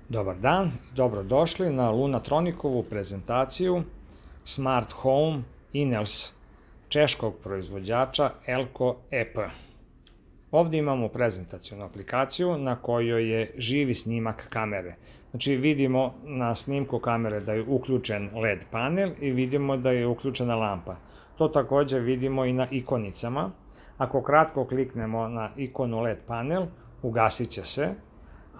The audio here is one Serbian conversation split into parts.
Dobar dan, dobrodošli na Lunatronikovu prezentaciju Smart Home Inels češkog proizvođača Elko EP. Ovdje imamo prezentacijonu aplikaciju na kojoj je živi snimak kamere. Znači vidimo na snimku kamere da je uključen LED panel i vidimo da je uključena lampa. To također vidimo i na ikonicama. Ako kratko kliknemo na ikonu LED panel, ugasit će se.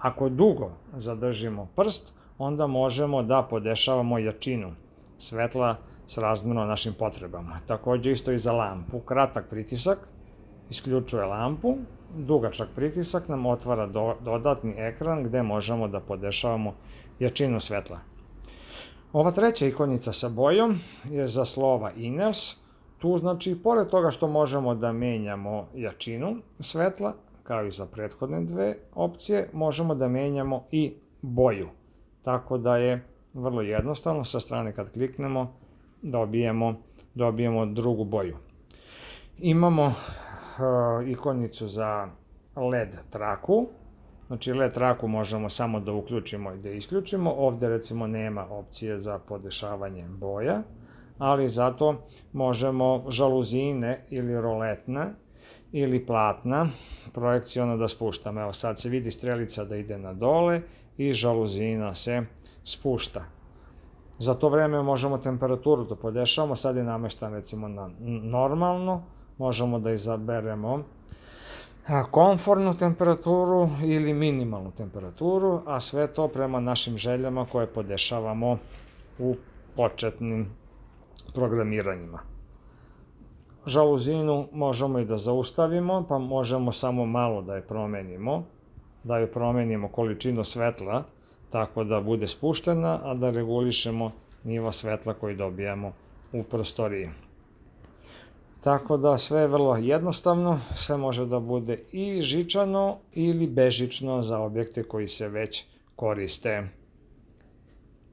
Ako dugo zadržimo prst, onda možemo da podešavamo jačinu svetla srazmjerno našim potrebama. Također isto i za lampu. Kratak pritisak isključuje lampu, dugačak pritisak nam otvara dodatni ekran gde možemo da podešavamo jačinu svetla. Ova treća ikonica sa bojom je za slova Inels. Tu znači, pored toga što možemo da menjamo jačinu svetla, kao i za prethodne dve opcije, možemo da menjamo i boju. Tako da je vrlo jednostavno, sa strane kad kliknemo dobijemo drugu boju. Imamo ikonicu za LED traku. Znači LED traku možemo samo da uključimo i da isključimo. Ovdje recimo nema opcije za podešavanje boja, ali zato možemo žaluzine ili roletne ili platna projekciono da spuštamo. Evo sad se vidi strelica da ide na dole i žaluzina se spušta. Za to vreme možemo temperaturu da podešavamo, sad je nameštan recimo na normalno, možemo da izaberemo komfortnu temperaturu ili minimalnu temperaturu, a sve to prema našim željama koje podešavamo u početnim programiranjima. Žaluzinu možemo i da zaustavimo, pa možemo samo malo da je promenimo, količinu svetla, tako da bude spuštena, a da regulišemo nivo svetla koji dobijamo u prostoriji. Tako da sve je vrlo jednostavno, sve može da bude i žičano ili bežično za objekte koji se već koriste.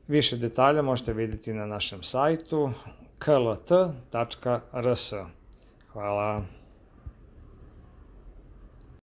Više detalja možete vidjeti na našem sajtu klt.rs. Hvala.